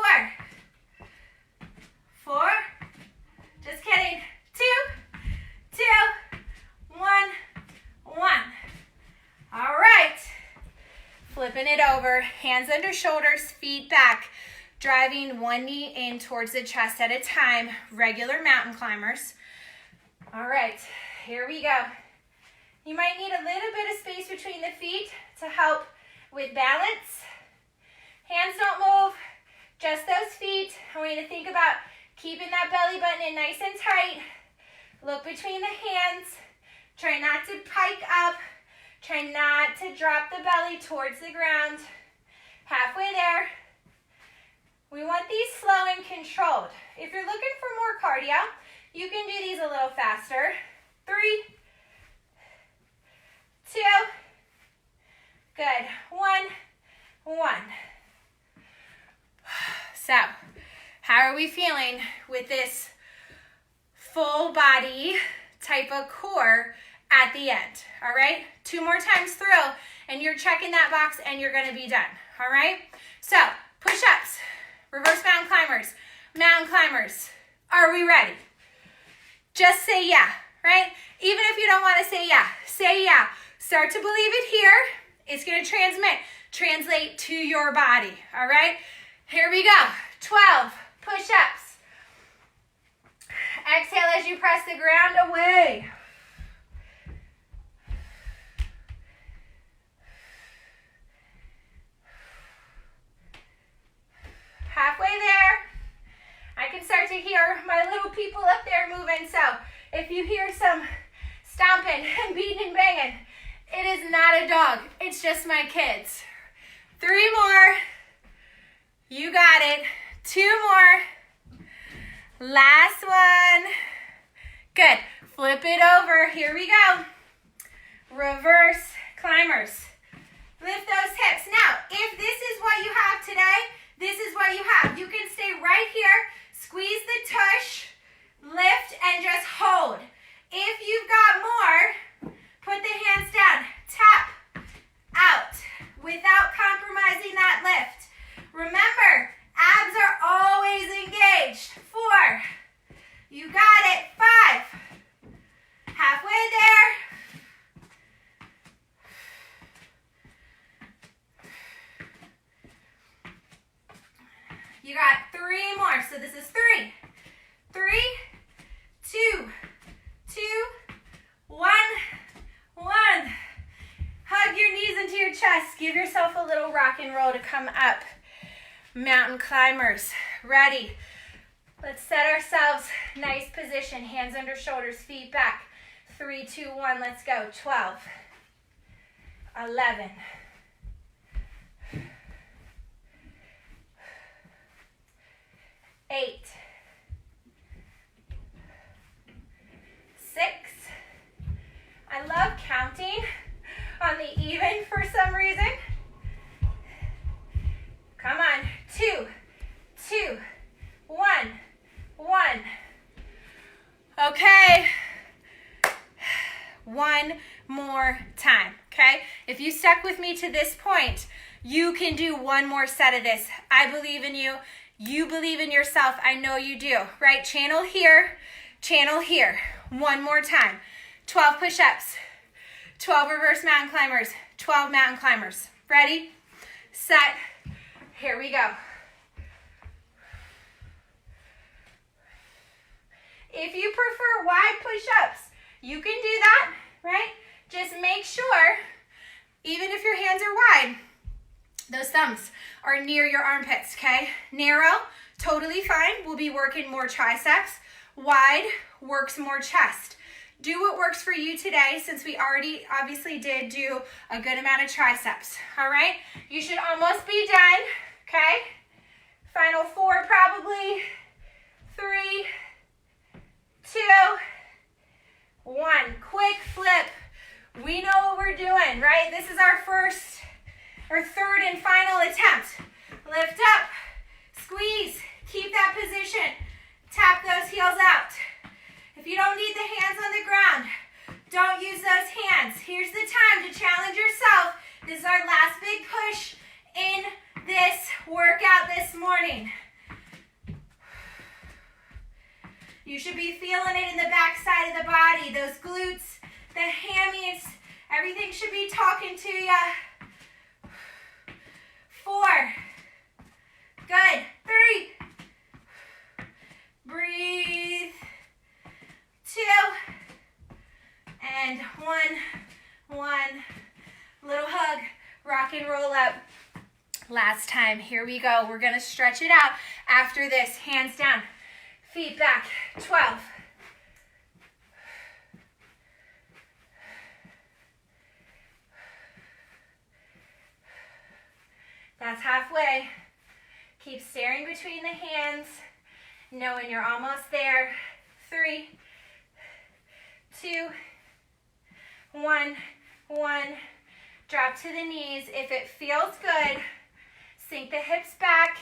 4. Just kidding. 2, 2, 1, 1. All right. Flipping it over. Hands under shoulders, feet back. Driving one knee in towards the chest at a time. Regular mountain climbers. All right. Here we go. You might need a little bit of space between the feet to help with balance. Hands don't move. Just those feet. I want you to think about keeping that belly button in nice and tight. Look between the hands. Try not to pike up. Try not to drop the belly towards the ground. Halfway there. We want these slow and controlled. If you're looking for more cardio, you can do these a little faster. 3, 2, good. 1, 1. So, how are we feeling with this full body type of core at the end? All right, 2 more times through, and you're checking that box, and you're going to be done. All right, so push-ups, reverse mountain climbers. Are we ready? Just say yeah, right? Even if you don't want to say yeah. Start to believe it here. It's going to translate to your body. All right, here we go. 12 push-ups. Exhale as you press the ground away. Halfway there. I can start to hear my little people up there moving, so if you hear some stomping and beating and banging, it is not a dog. It's just my kids. 3 more. You got it. 2 more. Last one. Good. Flip it over. Here we go. Reverse climbers. Lift those hips. Now, if this is what you have today, this is what you have. You can stay right here, squeeze the tush, lift, and just hold. If you've got more, put the hands down, tap, out. is 3. 3, 2, 2, 1, 1. Hug your knees into your chest. Give yourself a little rock and roll to come up. Mountain climbers, ready. Let's set ourselves, nice position, hands under shoulders, feet back. 3, 2, 1, let's go. 12, 11, 8, 6. I love counting on the even for some reason. Come on. 2, 2, 1, 1. Okay. One more time, okay? If you stuck with me to this point, you can do one more set of this. I believe in you. You believe in yourself. I know you do, right? Channel here, channel here. One more time. 12 push-ups, 12 reverse mountain climbers, 12 mountain climbers. Ready, set, here we go. If you prefer wide push-ups, you can do that, right? Just make sure, even if your hands are wide, those thumbs are near your armpits, okay? Narrow, totally fine. We'll be working more triceps. Wide works more chest. Do what works for you today, since we already obviously did do a good amount of triceps, all right? You should almost be done, okay? Final 4 probably. 3, 2, 1. Quick flip. We know what we're doing, right? This is our first or third and final attempt. Lift up, squeeze, keep that position. Tap those heels out. If you don't need the hands on the ground, don't use those hands. Here's the time to challenge yourself. This is our last big push in this workout this morning. You should be feeling it in the back side of the body, those glutes, the hammies, everything should be talking to you. 4, good, 3, breathe, 2, and 1, 1, little hug, rock and roll up. Last time, here we go. We're gonna stretch it out after this, hands down, feet back, 12. That's halfway. Keep staring between the hands, knowing you're almost there. 3, 2, 1, 1. Drop to the knees. If it feels good, sink the hips back.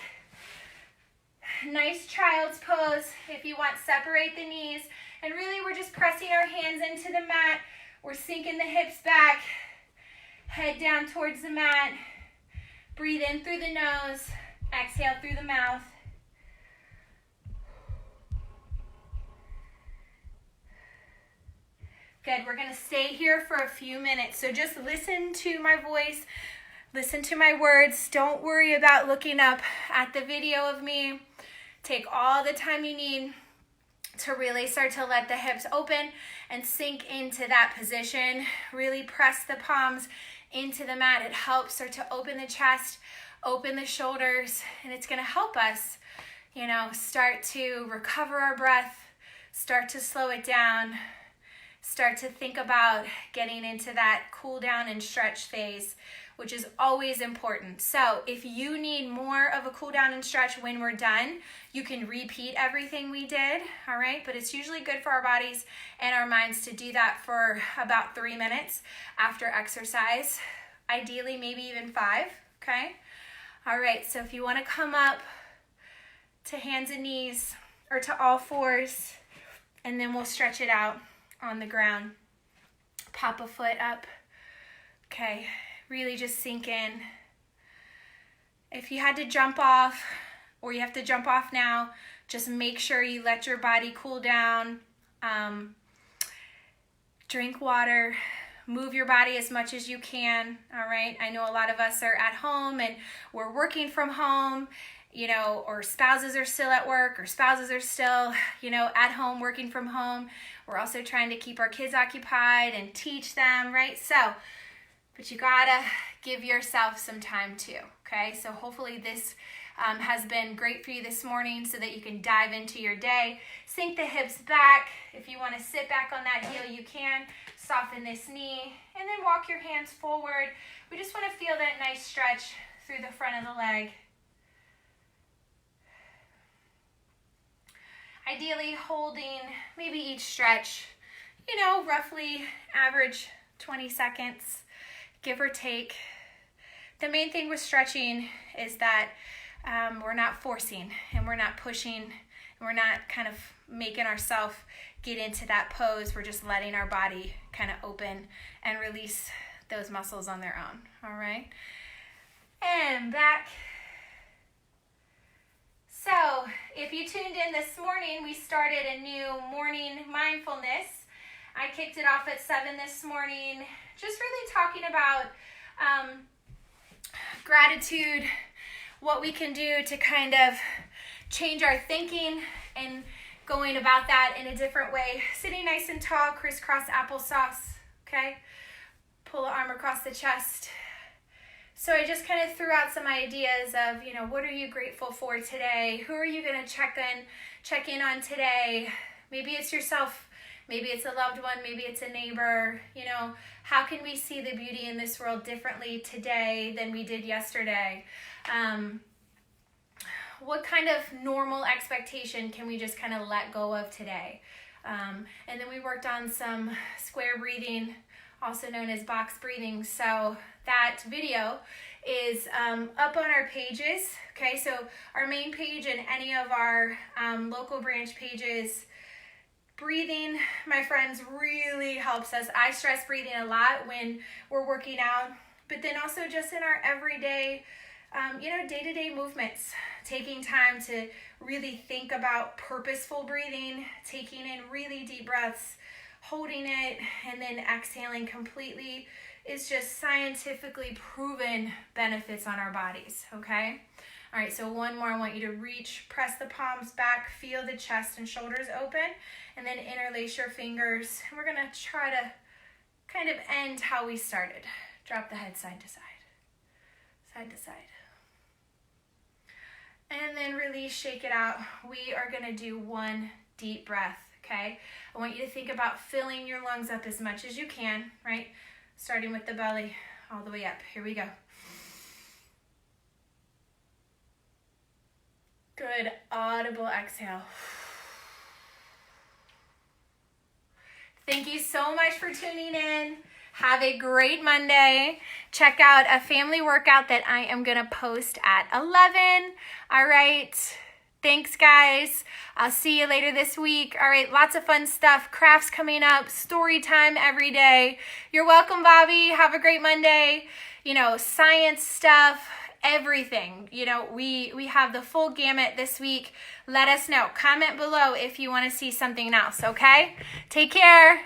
Nice child's pose. If you want, separate the knees. And really, we're just pressing our hands into the mat. We're sinking the hips back. Head down towards the mat. Breathe in through the nose. Exhale through the mouth. Good. We're going to stay here for a few minutes. So just listen to my voice. Listen to my words. Don't worry about looking up at the video of me. Take all the time you need to really start to let the hips open and sink into that position. Really press the palms into the mat. It helps start to open the chest, open the shoulders, and it's going to help us, start to recover our breath, start to slow it down, start to think about getting into that cool down and stretch phase, which is always important. So if you need more of a cool down and stretch when we're done, you can repeat everything we did, all right? But it's usually good for our bodies and our minds to do that for about 3 minutes after exercise, ideally maybe even 5, okay? All right, so if you wanna come up to hands and knees or to all fours, and then we'll stretch it out on the ground. Pop a foot up, okay? Really just sink in. If you had to jump off, or you have to jump off now, just make sure you let your body cool down. Drink water. Move your body as much as you can, all right? I know a lot of us are at home and we're working from home, or spouses are still at work, or spouses are still, at home, working from home. We're also trying to keep our kids occupied and teach them, right? But you gotta give yourself some time too, okay? So hopefully this has been great for you this morning so that you can dive into your day. Sink the hips back. If you want to sit back on that heel, you can. Soften this knee and then walk your hands forward. We just want to feel that nice stretch through the front of the leg. Ideally holding maybe each stretch, roughly average 20 seconds, give or take. The main thing with stretching is that we're not forcing and we're not pushing and we're not kind of making ourselves get into that pose. We're just letting our body kind of open and release those muscles on their own. All right. And back. So if you tuned in this morning, we started a new morning mindfulness. I kicked it off at 7 this morning, just really talking about gratitude, what we can do to kind of change our thinking and going about that in a different way. Sitting nice and tall, crisscross applesauce, okay? Pull the arm across the chest. So I just kind of threw out some ideas of, what are you grateful for today? Who are you going to check in on today? Maybe it's yourself. Maybe it's a loved one. Maybe it's a neighbor. How can we see the beauty in this world differently today than we did yesterday? What kind of normal expectation can we just kind of let go of today? And then we worked on some square breathing, also known as box breathing. So that video is up on our pages. Okay, so our main page and any of our local branch pages. Breathing, my friends, really helps us. I stress breathing a lot when we're working out, but then also just in our everyday, day-to-day movements, taking time to really think about purposeful breathing, taking in really deep breaths, holding it, and then exhaling completely is just scientifically proven benefits on our bodies, okay? All right, so one more. I want you to reach, press the palms back, feel the chest and shoulders open, and then interlace your fingers. And we're gonna try to kind of end how we started. Drop the head side to side, side to side. And then release, shake it out. We are gonna do one deep breath, okay? I want you to think about filling your lungs up as much as you can, right? Starting with the belly all the way up. Here we go. Good, audible exhale. Thank you so much for tuning in. Have a great Monday. Check out a family workout that I am going to post at 11. All right. Thanks, guys. I'll see you later this week. All right, lots of fun stuff. Crafts coming up. Story time every day. You're welcome, Bobby. Have a great Monday. Science stuff, everything. We have the full gamut this week. Let us know. Comment below if you want to see something else, okay? Take care.